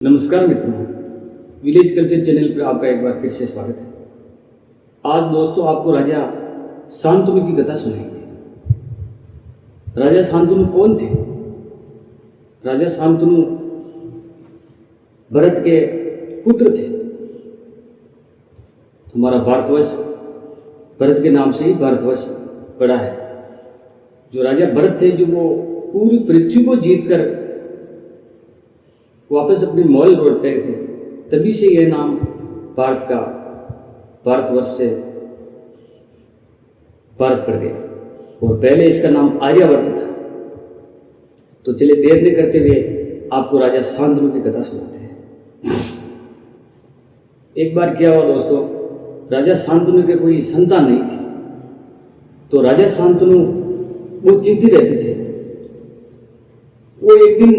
नमस्कार मित्रों, village culture channel पर आपका एक बार फिर से स्वागत है। आज दोस्तों आपको राजा शांतनु की कथा सुनाएंगे। राजा शांतनु कौन थे? राजा शांतनु भरत के पुत्र थे। हमारा भारतवर्ष भरत के नाम से ही भारतवर्ष पड़ा है। जो राजा भरत थे, जो वो पूरी पृथ्वी को जीतकर वापस अपने मॉल लौट रहे थे, तभी से यह नाम भारतवर्ष से भारत पड़ गया। और पहले इसका नाम आर्यावर्त था। तो चलिए देर न करते हुए आपको राजा शांतनु की कथा सुनाते हैं। एक बार क्या हुआ दोस्तों, राजा शांतनु के कोई संतान नहीं थी। तो राजा शांतनु वो चिंतित रहते थे। वो एक दिन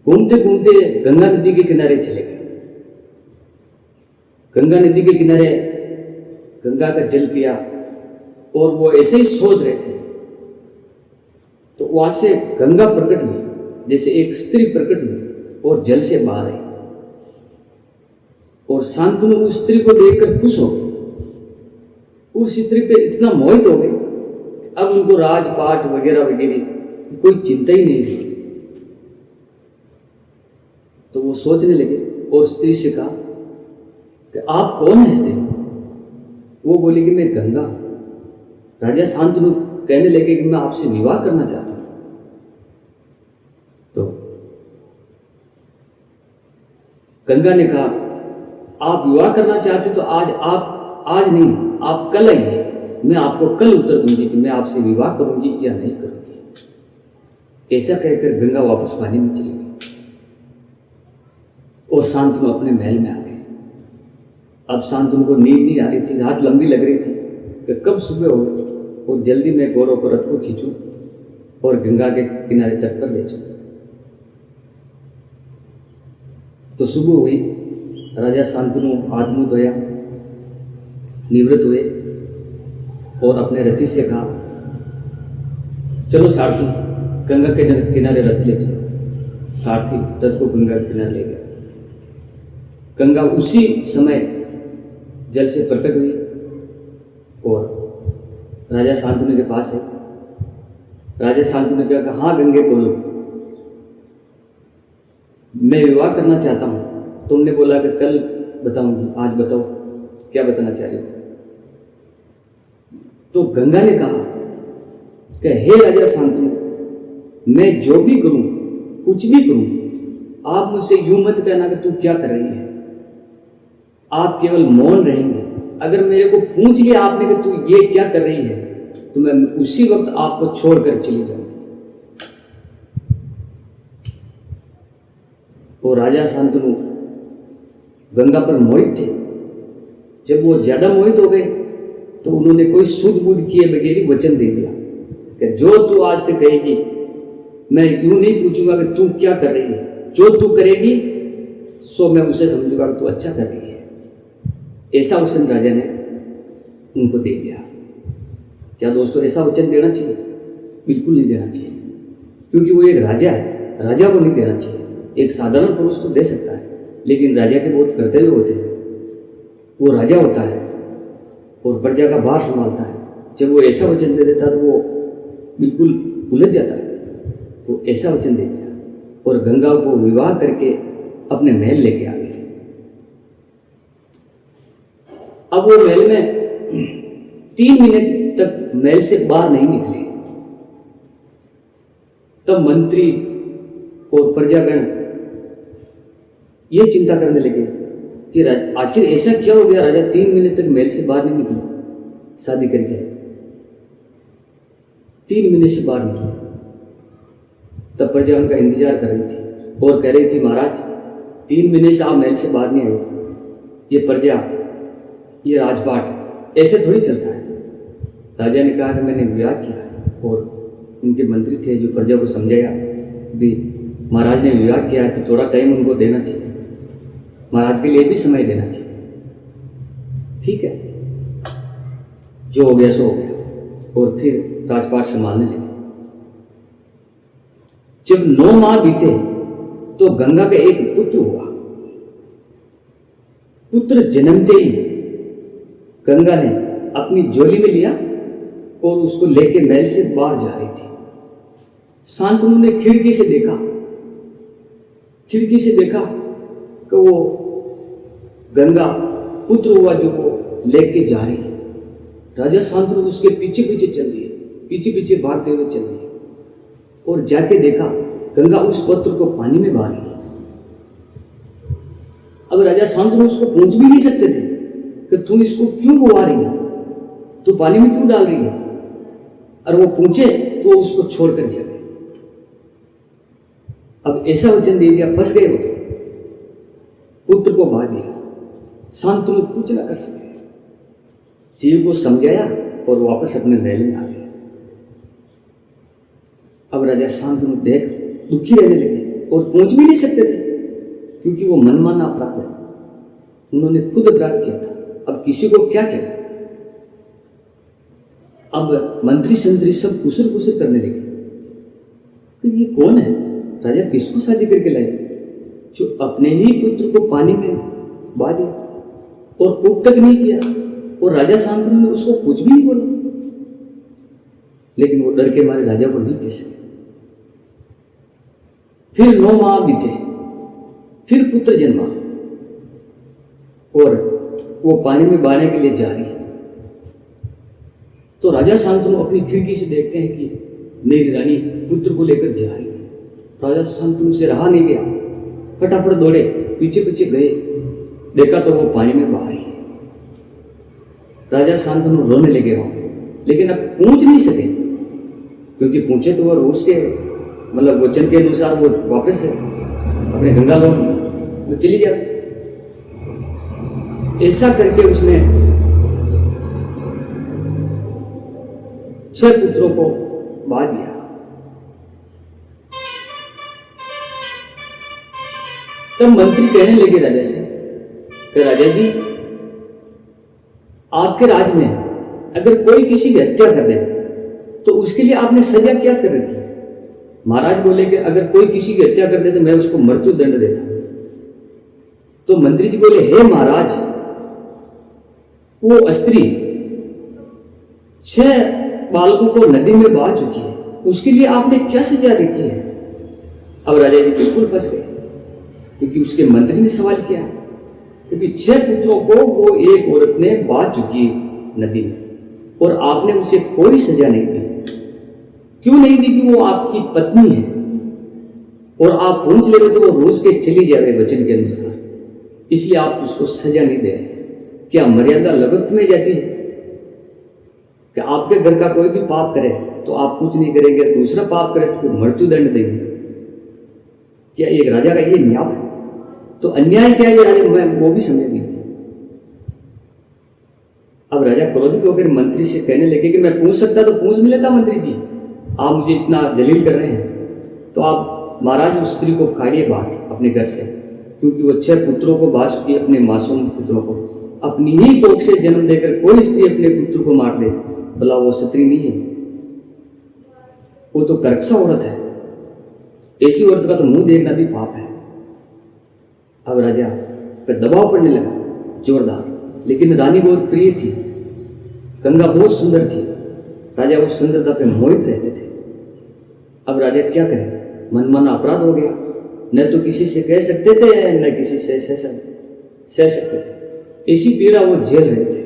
घूमते घूमते गंगा नदी के किनारे चले गए। गंगा नदी के किनारे गंगा का जल पिया और वो ऐसे ही सोच रहे थे। तो वहां से गंगा प्रकट हुई, जैसे एक स्त्री प्रकट हुई और जल से बाहर आई। और शांतनु उस स्त्री को देखकर खुश हो गए। उस स्त्री पे इतना मोहित हो गए, अब उनको राजपाट वगैरह वगैरह कोई चिंता ही नहीं रही। तो वो सोचने लगे और स्त्री से कहा कि आप कौन है स्त्री? वो बोली कि मैं गंगा। राजा शांतनु कहने लगे कि मैं आपसे विवाह करना चाहता हूं। तो गंगा ने कहा आप विवाह करना चाहते तो आज नहीं, आप कल आइए, मैं आपको कल उत्तर दूंगी कि मैं आपसे विवाह करूंगी या नहीं करूंगी। ऐसा कहकर गंगा वापस पानी में चली गई और शांतनु अपने महल में आ गए। अब शांतनु को नींद नहीं आ रही थी, रात लंबी लग रही थी कि कब सुबह हो और जल्दी मैं गौरव को रथ को खींचूं और गंगा के किनारे तट पर ले जाऊं। तो सुबह हुई, राजा शांतनु हाथ मुंह धोया, निवृत्त हुए और अपने रथी से कहा चलो सारथी गंगा के किनारे रथ ले चलो। सारथी रथ को गंगा के किनारे ले गया। गंगा उसी समय जल से प्रकट हुई और राजा शांतनु के पास है। राजा शांतनु ने कहा हाँ गंगे बोलो, मैं विवाह करना चाहता हूं। तुमने बोला कि कल बताऊंगी, आज बताओ क्या बताना चाह रही हो? तो गंगा ने कहा कि हे राजा शांतनु, मैं जो भी करूं, कुछ भी करूं, आप मुझसे यूं मत कहना कि तू क्या कर रही है। आप केवल मौन रहेंगे। अगर मेरे को पूछ लिया आपने कि तू ये क्या कर रही है, तो मैं उसी वक्त आपको छोड़कर चली जाऊंगी। और राजा शांतनु गंगा पर मोहित थे। जब वो ज्यादा मोहित हो गए तो उन्होंने कोई सुध बुध किए बगैर वचन दे दिया कि जो तू आज से कहेगी, मैं यूं नहीं पूछूंगा कि तू क्या कर रही है, जो तू करेगी सो मैं उसे समझूंगा कि तू अच्छा कर रही है। ऐसा वचन राजा ने उनको दे दिया। क्या दोस्तों ऐसा वचन देना चाहिए? बिल्कुल नहीं देना चाहिए, क्योंकि वो एक राजा है, राजा को नहीं देना चाहिए। एक साधारण पुरुष तो दे सकता है, लेकिन राजा के बहुत कर्तव्य होते हैं। वो राजा होता है और प्रजा का भार संभालता है। जब वो ऐसा वचन दे देता तो वो बिल्कुल उलझ जाता है। तो ऐसा वचन दे दिया और गंगा को विवाह करके अपने महल लेके आ गए। अब वो महल में 3 मिनट तक महल से बाहर नहीं निकले। तब मंत्री और प्रजागण ये चिंता करने लगे कि आखिर ऐसा क्या हो गया, राजा 3 मिनट तक महल से बाहर नहीं निकले, शादी करके 3 मिनट से बाहर निकले। तब प्रजा उनका इंतजार कर रही थी और कह रही थी महाराज 3 मिनट से आप महल से बाहर नहीं आए। ये प्रजा, ये राजपाट ऐसे थोड़ी चलता है। राजा ने कहा कि मैंने विवाह किया है। और उनके मंत्री थे जो प्रजा को समझाया भी महाराज ने विवाह किया है तो थोड़ा टाइम उनको देना चाहिए, महाराज के लिए भी समय देना चाहिए। ठीक है, जो हो गया सो हो गया। और फिर राजपाट संभालने लगे। जब 9 माह बीते तो गंगा का एक पुत्र हुआ। पुत्र जन्मते ही गंगा ने अपनी झोली में लिया और उसको लेके महल से बाहर जा रही थी। शांतनु ने खिड़की से देखा कि वो गंगा पुत्र हुआ जो वो लेके जा रही है। राजा शांतनु उसके पीछे पीछे चल दिए, पीछे भागते हुए चल दिए और जाके देखा गंगा उस पुत्र को पानी में बहा रही है। अब राजा शांतनु उसको पूछ भी नहीं सकते थे कि तू इसको क्यों बहा रही है, तू पानी में क्यों डाल रही है, और वो पूछे तो उसको छोड़कर चले। अब ऐसा वचन दे दिया, फंस गए वो तो, पुत्र को बहा दिया। शांतनु कुछ ना कर सके, जीव को समझाया और वापस अपने महल में आ गए। अब राजा शांतनु देख दुखी रहने लगे और पहुंच भी नहीं सकते थे क्योंकि वो मनमाना अपराध है, उन्होंने खुद अपराध किया था। अब किसी को क्या कहे। अब मंत्री संतरी सब कुसर करने लगे कि ये कौन है, राजा किसको शादी करके लाए जो अपने ही पुत्र को पानी में बहा दिया और कुछ तक नहीं किया, और राजा शांतनु ने उसको कुछ भी नहीं बोला। लेकिन वो डर के मारे राजा को नहीं कह सके। फिर 9 माह बीते, फिर पुत्र जन्मा और वो पानी में बहाने के लिए जा रही है। तो राजा शांतनु अपनी खिड़की से देखते हैं कि मेरी रानी पुत्र को लेकर जा रही है। राजा शांतनु से रहा नहीं गया, फटाफट दौड़े, पीछे गए, देखा तो वो पानी में बहा रही है। राजा शांतनु रोने लगे वहां पे, लेकिन अब पूछ नहीं सके क्योंकि पूछे तो वो रोज के मतलब वचन के अनुसार वो वापस है अपने गंगा लोक में चली जाए। ऐसा करके उसने 6 पुत्रों को बहा दिया। तब मंत्री कहने लगे राजा से कि राजा जी, आपके राज में अगर कोई किसी की हत्या कर दे तो उसके लिए आपने सजा क्या कर रखी है? महाराज बोले कि अगर कोई किसी की हत्या कर दे तो मैं उसको मृत्यु दंड देता। तो मंत्री जी बोले, हे महाराज, वो स्त्री 6 बालकों को नदी में बहा चुकी है, उसके लिए आपने क्या सजा रखी है? अब राजा जी बिल्कुल फंस गए क्योंकि उसके मंत्री ने सवाल किया, क्योंकि 6 पुत्रों को वो एक औरत ने बहा चुकी नदी में और आपने उसे कोई सजा नहीं दी। क्यों नहीं दी? कि वो आपकी पत्नी है और आप पूछ ले तो वो रोज के चली जाए वचन के अनुसार, इसलिए आप उसको सजा नहीं दे रहे। क्या मर्यादा लगत में जाती है कि आपके घर का कोई भी पाप करे तो आप कुछ नहीं करेंगे, दूसरा पाप करे तो मृत्यु दंड देंगे? क्या एक राजा का ये न्याय है? तो अन्याय क्या है राजा, मैं वो भी समझ लीजिए। अब राजा क्रोधित होकर मंत्री से कहने लगे कि मैं पूछ सकता तो पूछ भी लेता, मंत्री जी आप मुझे इतना जलील कर रहे हैं तो आप महाराज उस स्त्री को काढ़िए बाहर अपने घर से, क्योंकि वो 6 पुत्रों को बहा चुकी है, अपने मासूम पुत्रों को। अपनी ही कोख से जन्म देकर कोई स्त्री अपने पुत्र को मार दे, भला वो स्त्री नहीं है, वो तो करकसा औरत है। ऐसी औरत का तो मुंह देखना भी पाप है। अब राजा पर दबाव पड़ने लगा जोरदार, लेकिन रानी बहुत प्रिय थी, गंगा बहुत सुंदर थी, राजा उस सुंदरता पे मोहित रहते थे। अब राजा क्या करे, मनमाना अपराध हो गया, न तो किसी से कह सकते थे न किसी से सह सकते थे, ऐसी पीड़ा वो झेल रहे थे।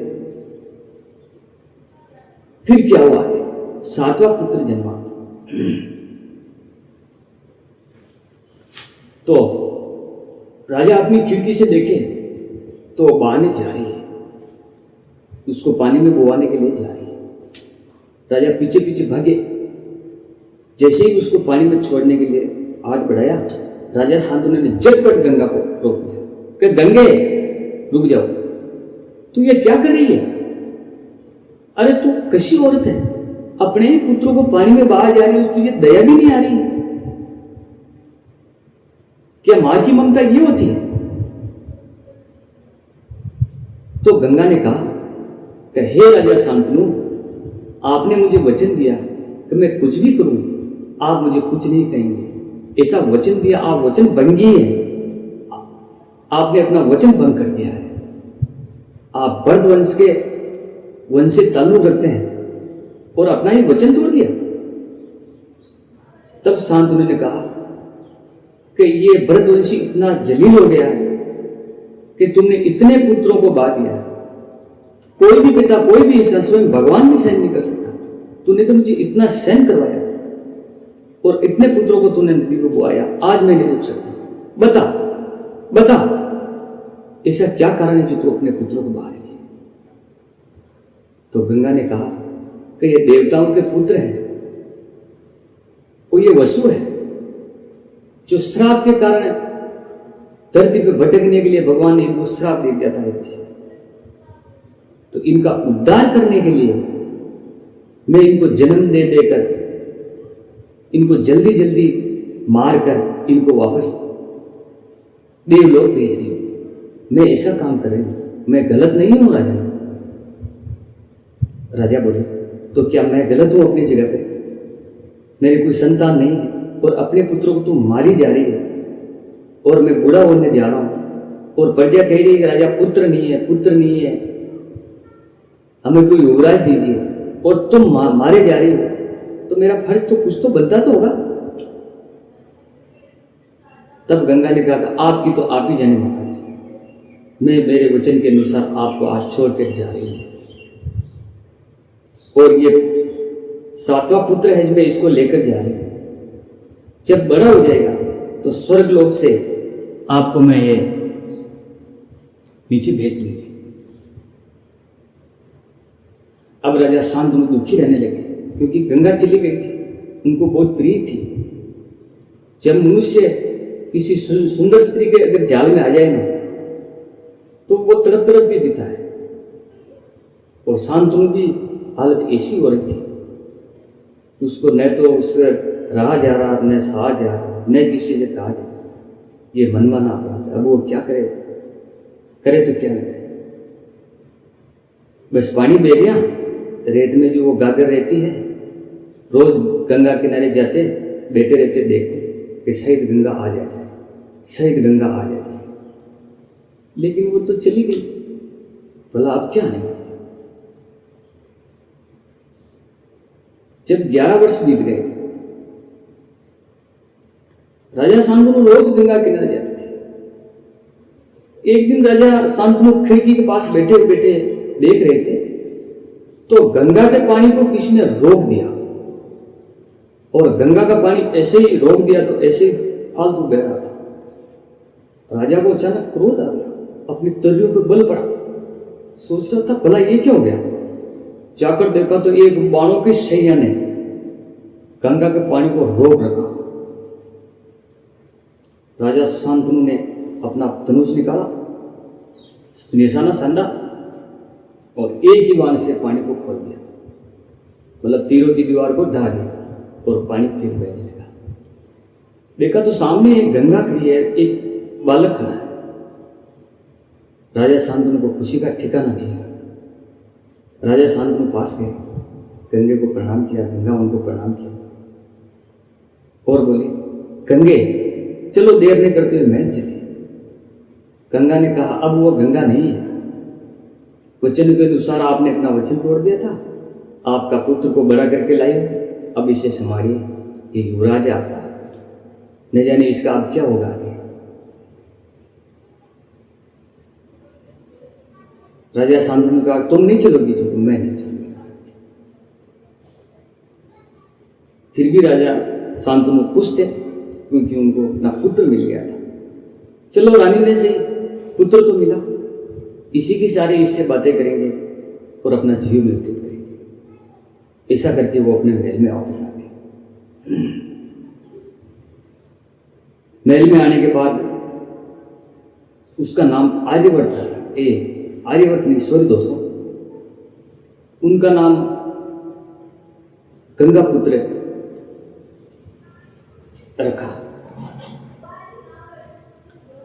फिर क्या हुआ आगे? 7वां पुत्र जन्मा। तो राजा अपनी खिड़की से देखे तो बहाने जा रही है, उसको पानी में बोवाने के लिए जा रही है। राजा पीछे भागे, जैसे ही उसको पानी में छोड़ने के लिए हाथ बढ़ाया, राजा शांतनु ने झटपट गंगा को रोक दिया कि गंगे रुक जाओ, तू ये क्या कर रही है? अरे तू कैसी औरत है, अपने ही पुत्रों को पानी में बहा जा रही है, तुझे दया भी नहीं आ रही? क्या मां की ममता ये होती है? तो गंगा ने कहा कि हे राजा शांतनु, आपने मुझे वचन दिया कि मैं कुछ भी करूं आप मुझे कुछ नहीं कहेंगे, ऐसा वचन दिया, आप वचन भंगी हैं, आपने अपना वचन भंग कर दिया है, आप भरतवंश के वंश से ताल्लुक रखते हैं और अपना ही वचन तोड़ दिया। तब शांतनु ने कहा कि ये भरतवंशी इतना जलील हो गया है कि तुमने इतने पुत्रों को बहा दिया है, कोई भी पिता, कोई भी इंसान, स्वयं भगवान भी सहन नहीं कर सकता। तूने तो मुझे इतना सहन करवाया और इतने पुत्रों को तूने नदी को बुआया, आज मैं नहीं रुक सकता। बता बता, ऐसा क्या कारण है जो तू अपने पुत्रों को बहा रही है? तो गंगा ने कहा कि ये देवताओं के पुत्र हैं, वो ये वसु है जो श्राप के कारण धरती पे भटकने के लिए भगवान ने इनको श्राप दे दिया था किसी। तो इनका उद्धार करने के लिए मैं इनको जन्म दे देकर इनको जल्दी जल्दी मारकर इनको वापस देवलोक भेज रही हूं। मैं ऐसा काम कर रही हूं, मैं गलत नहीं हूं राजा। राजा बोले, तो क्या मैं गलत हूं अपनी जगह पे? मेरी कोई संतान नहीं है और अपने पुत्रों को तू मारी जा रही है और मैं बूढ़ा होने जा रहा हूं और प्रजा कह रही है कि राजा पुत्र नहीं है, पुत्र नहीं है, हमें कोई युवराज दीजिए, और तुम मारे जा रही हो, तो मेरा फर्ज तो कुछ तो बनता तो होगा। तब गंगा ने कहा, आपकी तो आप ही जाने महाराज, मैं मेरे वचन के अनुसार आपको आज छोड़ कर जा रही हूं और ये 7वां पुत्र है, मैं इसको लेकर जा रही हूं। जब बड़ा हो जाएगा तो स्वर्ग लोक से आपको मैं ये नीचे भेज दूंगी। अब राजा शांतनु दुखी रहने लगे क्योंकि गंगा चली गई थी, उनको बहुत प्रिय थी। जब मनुष्य किसी सुंदर स्त्री के अगर जाल में आ जाए ना तो वो तड़प तड़प के जीता है। और शांतनु की हालत ऐसी हो रही थी, उसको न तो उससे रहा जा रहा, न सहा जा रहा, न किसी से कहा जा रहा। ये मनमाना अपराध है। अब वो क्या करे, करे तो क्या न करे। बस पानी बह गया, रेत में जो वो गागर रहती है, रोज गंगा किनारे जाते बैठे रहते, देखते कि शायद गंगा आ जाए, शायद गंगा आ जाए। लेकिन वो तो चली गई, भला अब क्या नहीं। जब 11 वर्ष बीत गए, राजा शांतनु रोज गंगा किनारे जाते थे। एक दिन राजा शांतनु खिड़की के पास बैठे बैठे देख रहे थे तो गंगा के पानी को किसी ने रोक दिया, और गंगा का पानी ऐसे ही रोक दिया तो ऐसे ही फालतू बह रहा था। राजा को अचानक क्रोध आ गया, अपनी तर्रियों पर बल पड़ा, सोच रहा था भला ये क्या हो गया। जाकर देखा तो एक बाणों की सैया ने गंगा के पानी को रोक रखा। राजा शांतनु ने अपना धनुष निकाला, निशाना साधा और एक ही बाण से पानी को खोल दिया, मतलब तीरों की दीवार को ढा दिया और पानी फिर बहने लगा। देखा तो सामने एक गंगा खड़ी है, एक बालक खड़ा है। राजा शांतनु को खुशी का ठिकाना नहीं है। राजा शांतनु पास गए, गंगे को प्रणाम किया, गंगा उनको प्रणाम किया और बोले, गंगे चलो देर नहीं करते हुए महल चले। गंगा ने कहा, अब वो गंगा नहीं है, वचन के अनुसार आपने अपना वचन तोड़ दिया था, आपका पुत्र को बड़ा करके लाई, अब इसे संभालिए, ये युवराज है आपका, न जाने इसका अब क्या होगा आगे। राजा शांतनु ने कहा, तुम नहीं चलोगी जो, मैं नहीं चलूंगी। फिर भी राजा शांतनु खुश थे क्योंकि उनको अपना पुत्र मिल गया था। चलो रानी ने से पुत्र तो मिला, इसी की सारी इससे बातें करेंगे और अपना जीवन व्यतीत करेंगे। ऐसा करके वो अपने महल में वापस आ गए। महल में आने के बाद उसका नाम आर्यवर्त था। आर्यवर्त नहीं, सॉरी दोस्तों, उनका नाम गंगा पुत्र रखा।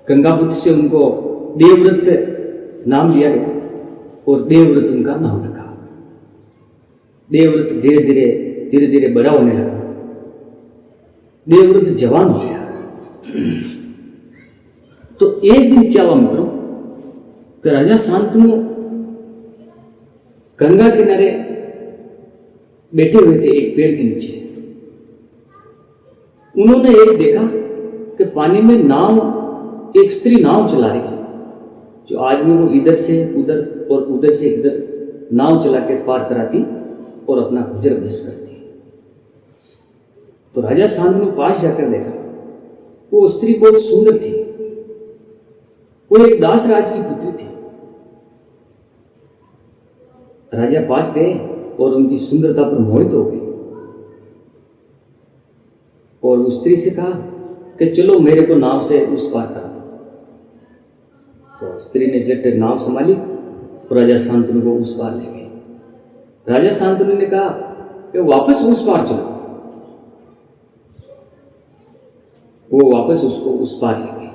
गंगा पुत्र से उनको देवव्रत नाम दिया गया और देवव्रत उनका नाम रखा। देवव्रत धीरे धीरे बड़ा होने लगा। देवव्रत जवान हो गया। तो एक दिन क्या हुआ मित्रों कि राजा शांतनु गंगा किनारे बैठे हुए थे एक पेड़ के नीचे। उन्होंने एक देखा कि पानी में नाव, एक स्त्री नाव चला रही है, जो आदमी को इधर से उधर और उधर से इधर नाव चला के पार कराती और अपना गुजर बस करती। तो राजा शांतनु पास जाकर देखा, वो स्त्री बहुत सुंदर थी, वो एक दास राज की पुत्री थी। राजा पास गए और उनकी सुंदरता पर मोहित हो गए और उस स्त्री से कहा कि चलो मेरे को नाव से उस पार करा दो। तो स्त्री ने झट नाव संभाली और राजा शांतनु को उस पार ले गए। राजा शांतनु ने कहा कि वापस उस पार चलो। वो वापस उसको उस पार ले गए।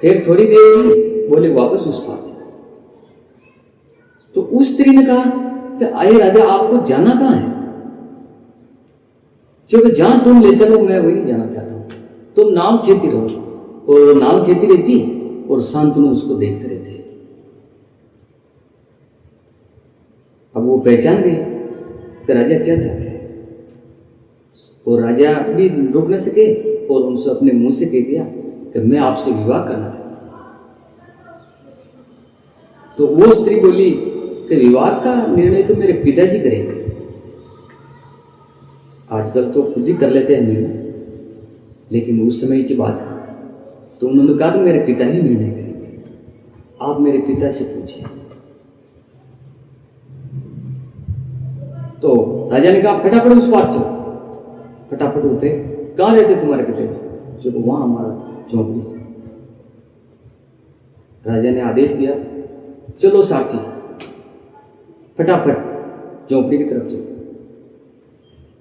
फिर थोड़ी देर हुई, बोले वापस उस पार चलो। तो उस स्त्री ने कहा कि आए राजा, आपको जाना कहाँ है? क्योंकि जहां तुम ले चलो मैं वही जाना चाहता हूं। तुम नाव खेती रहो। और नाव खेती रहती और शांतनु उसको देखते रहते। अब वो पहचान गई कि राजा क्या चाहते हैं, और राजा भी रुक न सके और उनसे अपने मुंह से कह दिया कि मैं आपसे विवाह करना चाहता हूं। तो वो स्त्री बोली कि विवाह का निर्णय तो मेरे पिताजी करेंगे। आजकल तो खुद ही कर लेते हैं निर्णय, लेकिन उस समय की बात है। तो उन्होंने कहा कि मेरे पिता ही निर्णय करेंगे, आप मेरे पिता से पूछिए। तो राजा ने कहा फटाफट उस पार चलो। फटाफट उतरे। कहाँ रहते तुम्हारे पिताजी? जो वहां हमारा झोंपड़ी। राजा ने आदेश दिया, चलो सारथी, फटाफट झोंपड़ी की तरफ चलो।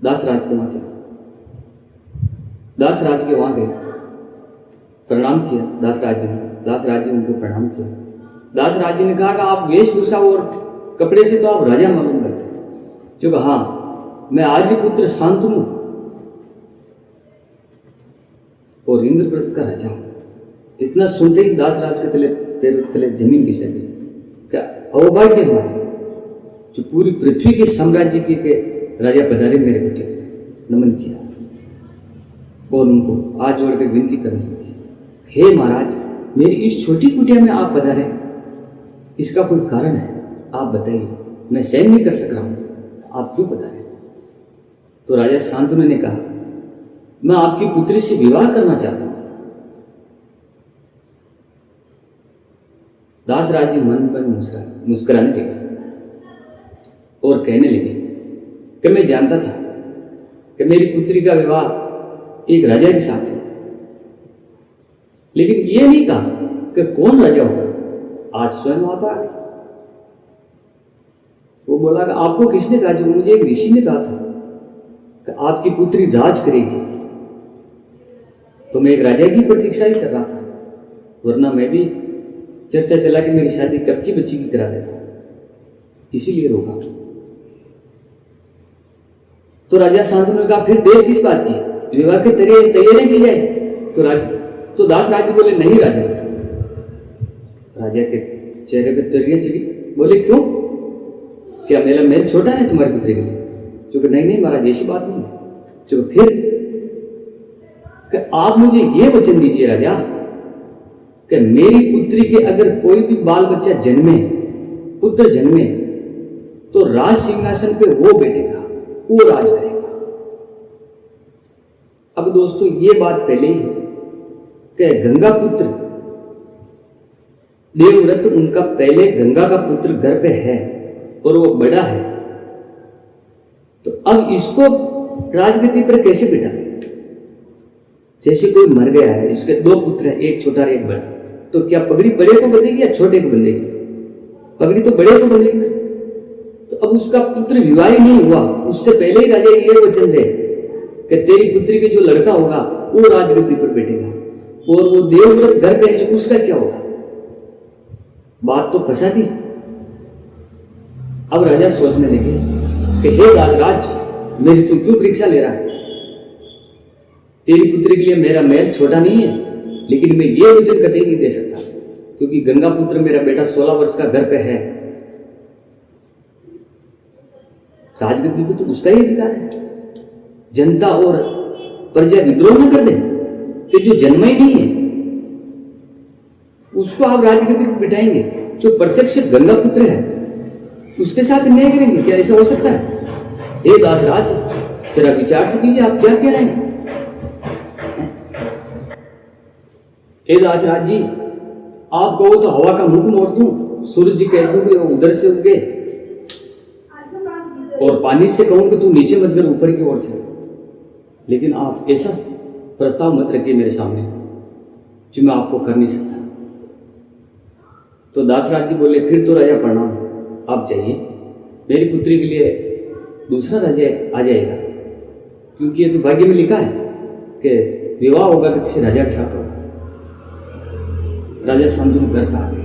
दास राज के वहां चलो। दास राज के वहां गए, प्रणाम किया दास राज जी ने। दास राज जी ने उनको प्रणाम किया। दास राज जी ने कहा कि आप वेशभूषा और कपड़े से तो आप राजा मालूम करते हैं। जो कहा हाँ, मैं आर्यपुत्र शांतनु और इंद्रप्रस्थ का राजा हूं। इतना सुनते ही दास राज के पैर तले जमीन घिस गई। क्या अवभाग्य हमारे, जो पूरी पृथ्वी के साम्राज्य के राजा पधारे मेरे बेटे। नमन किया और उनको हाथ जोड़कर विनती करने लगे, हे महाराज, मेरी इस छोटी कुटिया में आप पधारे, इसका कोई कारण है? आप बताइए, मैं सहन नहीं कर सक रहा हूं, आप क्यों पधारे? तो राजा शांतनु ने कहा, मैं आपकी पुत्री से विवाह करना चाहता हूं। दास राज जी मन मन मुस्कुराने लगे और कहने लगे कि मैं जानता था कि मेरी पुत्री का विवाह एक राजा के साथ है, लेकिन ये नहीं कहा कि कौन राजा होगा। आज स्वयं आप आ गए। वो बोला कि आपको किसने कहा? जो मुझे एक ऋषि ने कहा था कि आपकी पुत्री राज करेगी। तो मैं एक राजा की प्रतीक्षा ही कर रहा था, वरना मैं भी चर्चा चला कि मेरी शादी कब की बच्ची की करा देता, इसीलिए रोका। तो राजा शांतनु ने कहा, फिर देर किस बात की, विवाह की तैयारी की जाए। तो दास राज बोले, नहीं राजा। राजा के चेहरे पे तरियां चली। बोले, क्यों? क्या मेरा महल छोटा है तुम्हारी पुत्री के लिए? जो कि नहीं महाराज, ऐसी बात नहीं है। जो फिर कि आप मुझे ये वचन दीजिए राजा कि मेरी पुत्री के अगर कोई भी बाल बच्चा जन्मे, पुत्र जन्मे, तो राज सिंहासन पे वो बैठेगा, वो राज करेगा। अब दोस्तों, ये बात पहले ही है कि गंगा पुत्र देवव्रत, उनका पहले गंगा का पुत्र घर पे है और वो बड़ा है, तो अब इसको राजगद्दी पर कैसे बिठाए? जैसे कोई मर गया है, इसके दो पुत्र हैं, एक छोटा और एक बड़ा, तो क्या पगड़ी बड़े को बंधेगी या छोटे को बंधेगी? पगड़ी तो बड़े को बंधेगी ना। तो अब उसका पुत्र विवाह नहीं हुआ, उससे पहले ही राजा ये वचन दे कि तेरी पुत्री के जो लड़का होगा वो राजगद्दी पर बैठेगा, और वो देवव्रत घर पे है जो, उसका क्या होगा? बात तो फंसा दी। अब राजा सोचने लगे कि हे दासराज, मेरी तू क्यों परीक्षा ले रहा है? तेरी पुत्री के लिए मेरा महल छोटा नहीं है, लेकिन मैं ये वचन कतई नहीं दे सकता, क्योंकि गंगा पुत्र मेरा बेटा 16 वर्ष का घर पे है। राजगद्दी पे तो उसका ही अधिकार है। जनता और प्रजा विद्रोह न कर दे कि जो जन्मा ही नहीं है उसको आप राजगद्दी पर बिठाएंगे। जो प्रत्यक्ष गंगा पुत्र है उसके साथ अन्याय करेंगे, क्या ऐसा हो सकता है? हे दासराज, जरा विचार तो कीजिए, आप क्या कह रहे हैं? हे दासराज जी, आप कहो तो हवा का मुख मोड़ दूं, सूरज जी कह दूं कि वो उधर से उगे, और पानी से कहूं कि तू नीचे मत गिर, ऊपर की ओर चल। लेकिन आप ऐसा प्रस्ताव मत रखिए मेरे सामने जो मैं आपको कर नहीं सकता। तो दासराज जी बोले, फिर तो राजा प्रणाम, आप जाइए, मेरी पुत्री के लिए दूसरा राजा आ जाएगा, क्योंकि ये तो भाग्य में लिखा है कि विवाह होगा तो किसी राजा के साथ होगा। राजा शांतनु घर पे आ गए।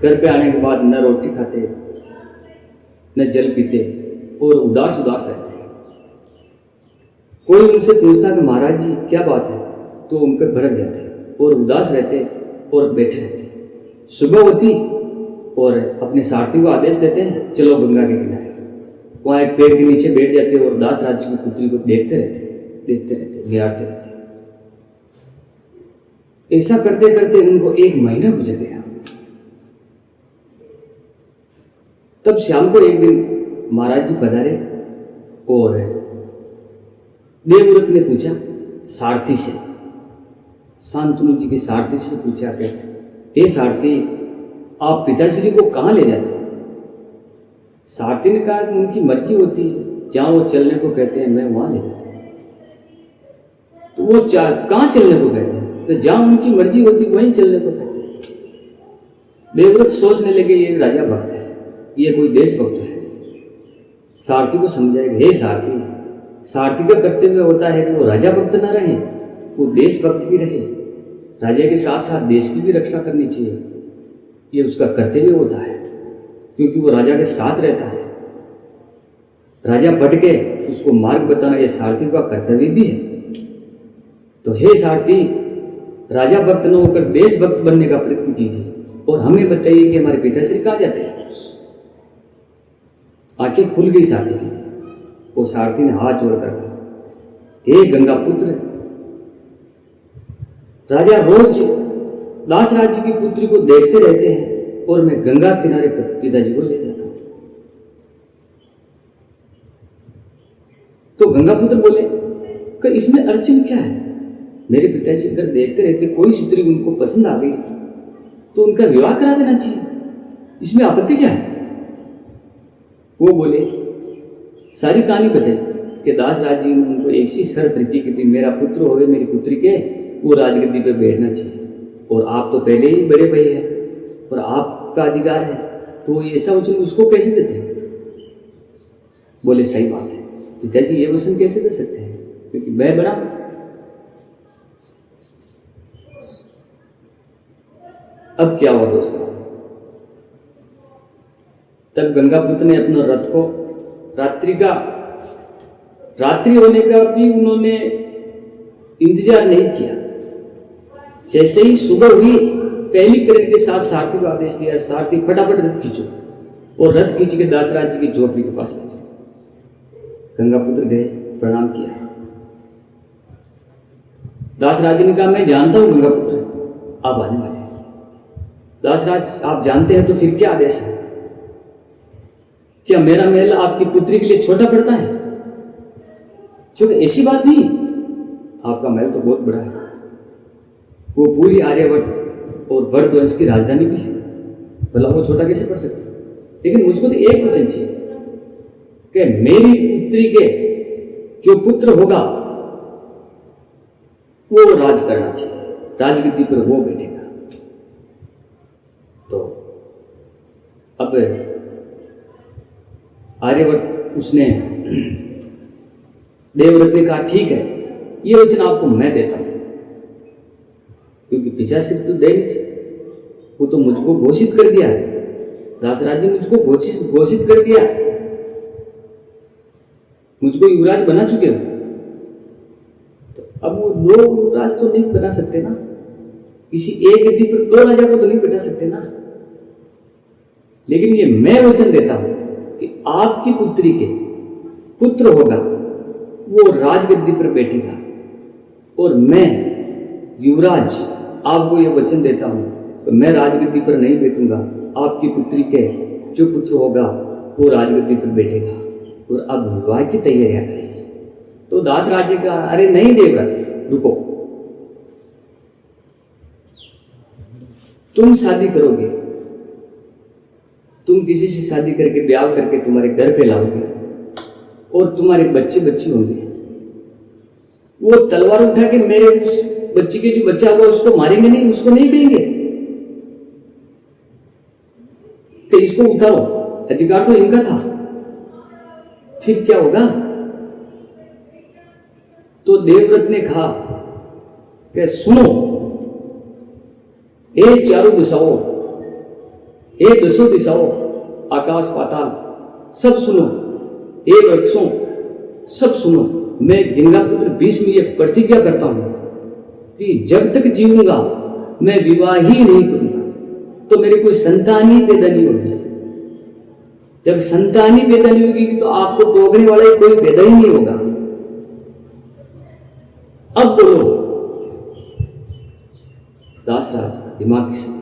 घर पे आने के बाद न रोटी खाते न जल पीते और उदास उदास रहते। कोई उनसे पूछता कि महाराज जी क्या बात है, तो उन पर भड़क जाते और उदास रहते और बैठे रहते। सुबह होती और अपने सारथी को आदेश देते हैं, चलो गंगा के किनारे। वहाँ एक पेड़ के नीचे बैठ जाते और दासराज की पुत्री को देखते रहते, निहारते रहते। ऐसा करते करते उनको 1 महीना गुजर गया। तब शाम को एक दिन महाराज जी पधारे और देवव्रत ने पूछा सारथी से, शांतनु जी के सारथी से पूछा कि हे सारथी, आप पिताश्री को कहाँ ले जाते हैं? सारथी ने कहा कि उनकी मर्जी होती है, जहाँ वो चलने को कहते हैं मैं वहाँ ले जाता हूँ। तो वो कहाँ चलने को कहते हैं? तो जहाँ उनकी मर्जी होती वहीं चलने को कहते हैं। देवव्रत सोचने लगे ये राजा भक्त है, ये कोई देशभक्त है। सारथी को समझाएगा, हे सारथी, सारथी का कर्तव्य होता है कि वो राजा भक्त ना रहे, वो देशभक्त भी रहे। राजा के साथ साथ देश की भी रक्षा करनी चाहिए, ये उसका कर्तव्य होता है, क्योंकि वो राजा के साथ रहता है। राजा भटके उसको मार्ग बताना ये सारथी का कर्तव्य भी है। तो हे सारथी, राजा भक्त न होकर देशभक्त बनने का प्रयत्न कीजिए और हमें बताइए कि हमारे पिताश्री कहाँ जाते हैं। आंखें खुल गई सारथी जी की। वो सारथी ने हाथ जोड़कर कहा, हे गंगा पुत्र, राजा रोज दासराज जी की पुत्री को देखते रहते हैं और मैं गंगा किनारे पर पिताजी को ले जाता हूं। तो गंगा पुत्र बोले कि इसमें अड़चन क्या है? मेरे पिताजी अगर देखते रहते कोई स्त्री उनको पसंद आ गई तो उनका विवाह करा देना चाहिए, इसमें आपत्ति क्या है? वो बोले, सारी कहानी बताई कि दासराज जी ने उनको एक सी शर्त रखी कि भी मेरा पुत्र होवे मेरी पुत्री के, वो राजगद्दी पे बैठना चाहिए, और आप तो पहले ही बड़े भाई हैं और आपका अधिकार है, तो ऐसा वचन उसको कैसे देते हैं? बोले सही बात है पिताजी, ये वचन कैसे दे सकते हैं, क्योंकि मैं बड़ा। अब क्या हुआ दोस्तों? तब गंगापुत्र ने अपने रथ को रात्रि होने का भी उन्होंने इंतजार नहीं किया। जैसे ही सुबह हुई, पहली किरण के साथ सारथी को आदेश दिया, सारथी फटाफट रथ खींचो, और रथ खींच के दासराज जी की झोपड़ी के पास ले जाओ। गंगापुत्र गए, प्रणाम किया। दासराज जी ने कहा, मैं जानता हूं गंगापुत्र, आप आने वाले हैं। दासराज, आप जानते हैं तो फिर क्या आदेश है? क्या मेरा महल आपकी पुत्री के लिए छोटा पड़ता है? क्योंकि ऐसी बात नहीं, आपका महल तो बहुत बड़ा है, वो पूरी आर्यवर्त और भरतवंश की राजधानी भी है, भला वो छोटा कैसे पड़ सकता है? लेकिन मुझको तो एक वचन चाहिए कि मेरी पुत्री के जो पुत्र होगा वो राज करना चाहिए, राजगद्दी पर वो बैठेगा। तो अब आर्यवर्त उसने देवव्रत ने कहा, ठीक है, ये वचन आपको मैं देता हूं, क्योंकि पिछाश्री तो दे नहीं सकते, वो तो मुझको घोषित कर दिया है, दासराज जी मुझको घोषित कर दिया, मुझको युवराज बना चुके हो। तो अब वो दो युवराज तो नहीं बना सकते ना, किसी एक गद्दी पर दो राजा को तो नहीं बिठा सकते ना। लेकिन ये मैं वचन देता हूं कि आपकी पुत्री के पुत्र होगा, वो राजगद्दी पर बैठेगा। और मैं युवराज आपको ये वचन देता हूं कि मैं राजगद्दी पर नहीं बैठूंगा, आपकी पुत्री के जो पुत्र होगा वो राजगद्दी पर बैठेगा। और अब विवाह की तैयारियां करेंगे। तो दास राजे का, अरे नहीं देवव्रत, रुको, तुम शादी करोगे, तुम किसी से शादी करके ब्याह करके तुम्हारे घर पे लाओगे और तुम्हारे बच्चे बच्ची होंगे। वो तलवार उठा के मेरे उस बच्ची के जो बच्चा होगा उसको मारेंगे नहीं, उसको नहीं कहेंगे कि इसको उतारो, अधिकार तो इनका था। फिर क्या होगा? तो देवव्रत ने कहा कि सुनो, ए चारों दिशाओं, ए दसों दिशाओं, आकाश पाताल सब सुनो, ए वृक्षों सब सुनो, मैं गंगापुत्र भीष्म ये प्रतिज्ञा करता हूं कि जब तक जीऊंगा मैं विवाह ही नहीं करूंगा, तो मेरी कोई संतान ही पैदा नहीं होगी। जब संतान ही पैदा नहीं होगी तो आपको टोकने वाला कोई पैदा ही नहीं होगा। अब बोलो, दासराज का दिमाग किसने,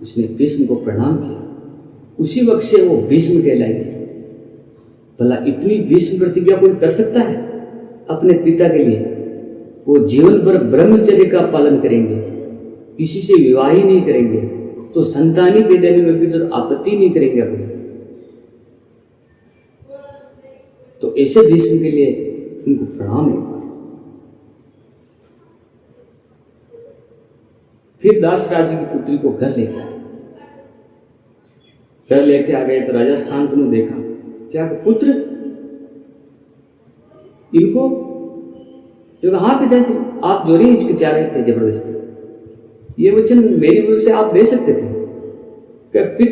उसने भीष्म को प्रणाम किया, उसी वक्त से वो भीष्म कहलाएंगे। भला इतनी भीष्म प्रतिज्ञा कोई कर सकता है अपने पिता के लिए? वो जीवन भर ब्रह्मचर्य का पालन करेंगे, किसी से विवाह ही नहीं करेंगे, तो संतान ही पैदा नहीं होगी तो आपत्ति नहीं करेंगे कोई। तो ऐसे भीष्म के लिए उनको प्रणाम है। फिर दास राज की पुत्री को घर लेके आए। घर लेके आ गए तो राजा शांतनु देखा, क्या पुत्र इनको जो, हाँ पिताजी, आप जो नहीं हिचकिचा रहे थे जबरदस्ती, ये वचन मेरी वजह से आप दे सकते थे कि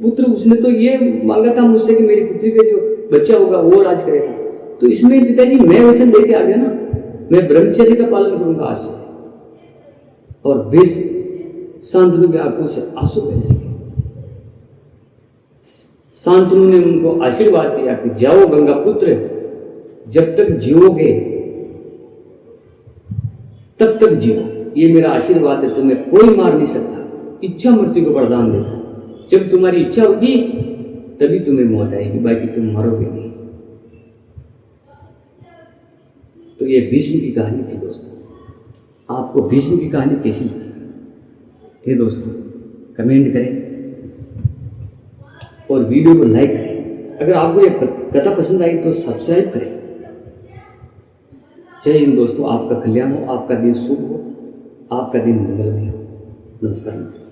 पुत्र उसने तो ये मांगा था मुझसे कि मेरी पुत्री का जो बच्चा होगा वो राज करेगा। तो इसमें पिताजी मैं वचन देके आ गया ना, मैं ब्रह्मचर्य का पालन करूंगा आज से। और भीष्म शांतनु की आंखों से आंसू बहने लगे। शांतनु ने उनको आशीर्वाद दिया कि जाओ गंगा पुत्र, जब तक जियोगे तब तक जियो, ये मेरा आशीर्वाद है, तुम्हें कोई मार नहीं सकता, इच्छा मृत्यु को वरदान देता। जब तुम्हारी इच्छा होगी तभी तुम्हें मौत आएगी, बाकी तुम मरोगे नहीं। तो ये भीष्म की कहानी थी दोस्तों। आपको भीष्म की कहानी कैसी लगी ये दोस्तों कमेंट करें और वीडियो को लाइक करें। अगर आपको ये कथा पसंद आई तो सब्सक्राइब करें। जय हिंद दोस्तों, आपका कल्याण हो, आपका दिन शुभ हो, आपका दिन मंगलमय हो। नमस्कार मित्रों।